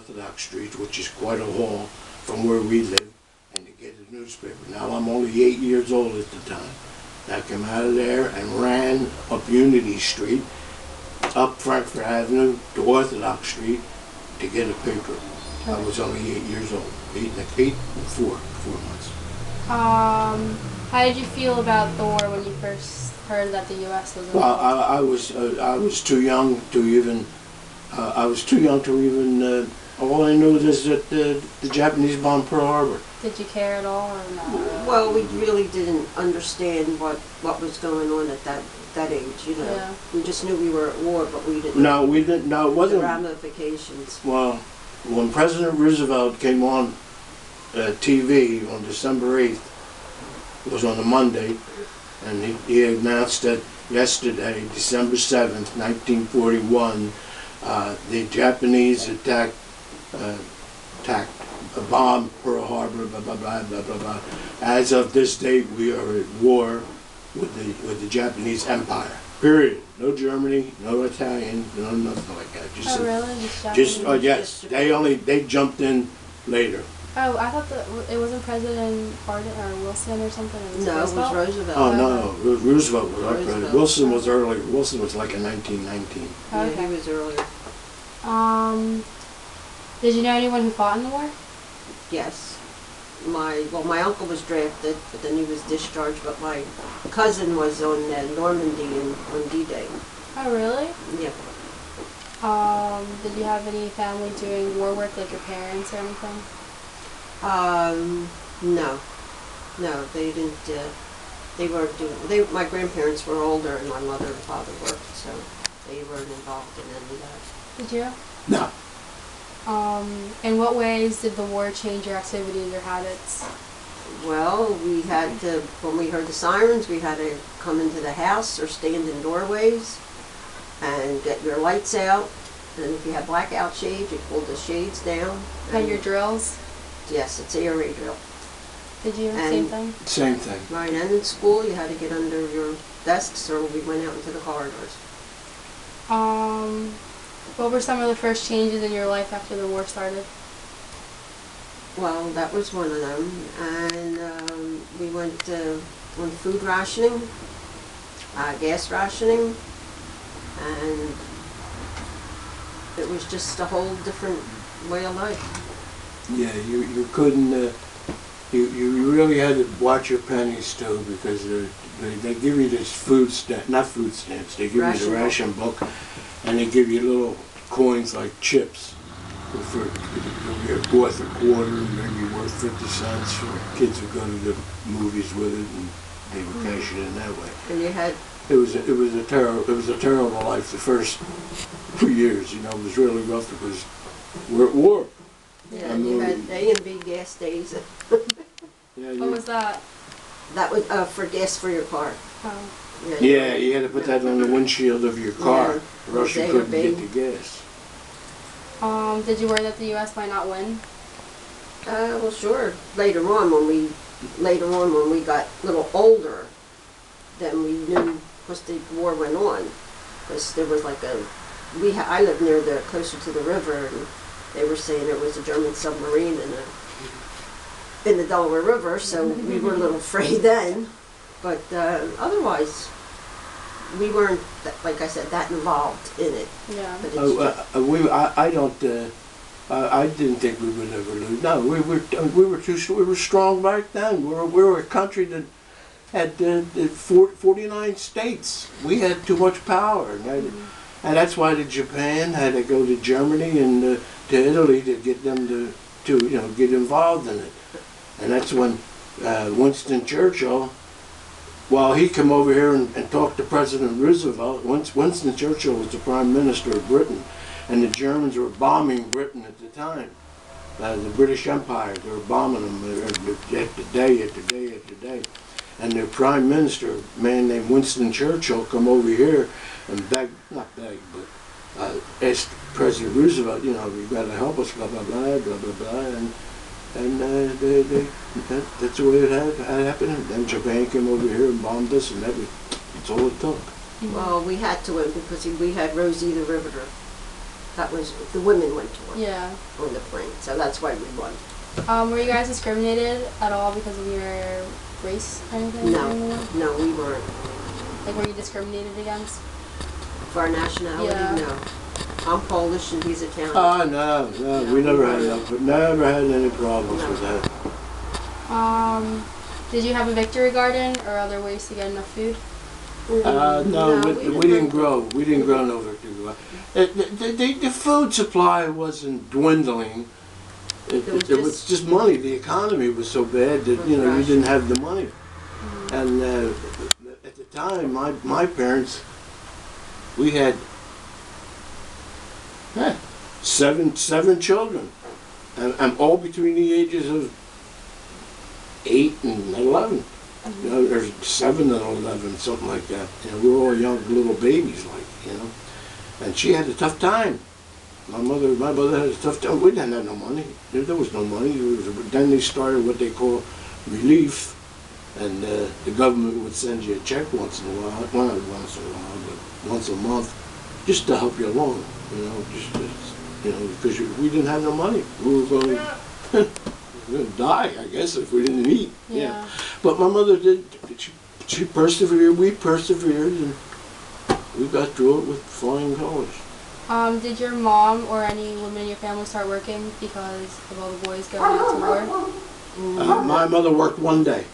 Orthodox Street, which is quite a haul from where we live, and to get a newspaper. Now I'm only 8 years old at the time. I came out of there and ran up Unity Street, up Frankfurt Avenue to Orthodox Street to get a paper. I was only 8 years old, 4 months. How did you feel about the war when you first heard that the U.S. was involved? Well, I was too young to even. All I knew is that the Japanese bombed Pearl Harbor. Did you care at all, or not? Well, we really didn't understand what was going on at that age. You know, Yeah. we just knew we were at war, but we didn't. No, we didn't. No, it The wasn't. ramifications. Well, when President Roosevelt came on TV on December 8th, it was on a Monday, and he announced that yesterday, December 7th, 1941, the Japanese bombed Pearl Harbor, blah, blah, blah, blah, blah, blah. As of this date, we are at war with the Japanese Empire. Period. No Germany, no Italian, no nothing like that. Oh, really? Yes. They jumped in later. Oh, I thought that it wasn't President Harding or Wilson or something. It was No, Roosevelt? it was Roosevelt. Oh no, Roosevelt was our Roosevelt. president. Wilson was earlier. Wilson was like in 1919. Yeah, Okay. he was earlier. Did you know anyone who fought in the war? Yes. My uncle was drafted, but then he was discharged. But my cousin was on Normandy on D-Day. Oh, really? Yeah. Did you have any family doing war work, like your parents or anything? No, they didn't. They weren't doing. My grandparents were older, and my mother and father worked, so they weren't involved in any of that. Did you? No. In what ways did the war change your activities or habits? Well, we had to, when we heard the sirens, we had to come into the house or stand in doorways and get your lights out. And if you had blackout shades, you pulled the shades down. Had your drills? Yes, it's air raid drill. Did you? And- Same thing? Same thing. Right, and in school, you had to get under your desks or we went out into the corridors. What were some of the first changes in your life after the war started? Well, that was one of them. And we went on food rationing, gas rationing, and it was just a whole different way of life. Yeah, you couldn't. You really had to watch your pennies too, because they give you this not food stamps. They give you the ration book, and they give you little coins like chips. You're worth a quarter, maybe worth 50 cents. Kids would go to the movies with it, and they would cash it in that way. And you had It was a terrible life. The first 2 years, it was really rough because we're at war. Yeah, and you had A and B gas days. What was that? That was for gas for your car. Oh. Yeah, you had to put that on the windshield of your car, or else you A or couldn't B. get the gas. Did you worry that the U.S. might not win? Well, sure. Later on, when we got a little older, then we knew, because the war went on. Because there was like I lived closer to the river, and they were saying there was a German submarine in the Delaware River, so we were a little afraid then. But otherwise, we weren't, like I said, that involved in it. Yeah. But it's I didn't think we would ever lose. No, we were strong back then. We were a country that had 49 states. We had too much power, and that's why Japan had to go to Germany and to Italy to get them to get involved in it. And that's when Winston Churchill, he came over here and talked to President Roosevelt. Winston Churchill was the Prime Minister of Britain, and the Germans were bombing Britain at the time. The British Empire, they were bombing them at the day. And their Prime Minister, a man named Winston Churchill, come over here and asked President Roosevelt, you've got to help us, blah, blah, blah, blah, blah, blah. And that's the way it had happened. And then Japan came over here and bombed us, and that's all it took. well, we had to win because we had Rosie the Riveter. That was, the women went to work Yeah. on the plane, so that's why we won. Were you guys discriminated at all because of your race or anything? No, during the war? no, we weren't. Like, were you discriminated against? For our nationality, Yeah. no. I'm Polish and he's Italian. No, we never had any problems with that. Did you have a victory garden or other ways to get enough food? No, we didn't grow. We didn't grow no victory. The food supply wasn't dwindling. It was just money. The economy was so bad that you didn't have the money. And at the time, my parents, we had seven children, and all between the ages of 8 and 11. There's 7 and 11, something like that. We were all young little babies, And she had a tough time. My mother had a tough time. We didn't have no money. There was no money. Then they started what they call relief, and the government would send you a check once in a while. Well, not once in a while, but once a month, just to help you along. Because we didn't have no money. We were going to die, I guess, if we didn't eat. Yeah. But my mother did. She persevered. We persevered, and we got through it with flying colors. Did your mom or any women in your family start working because of all the boys going out to war? My mother worked one day.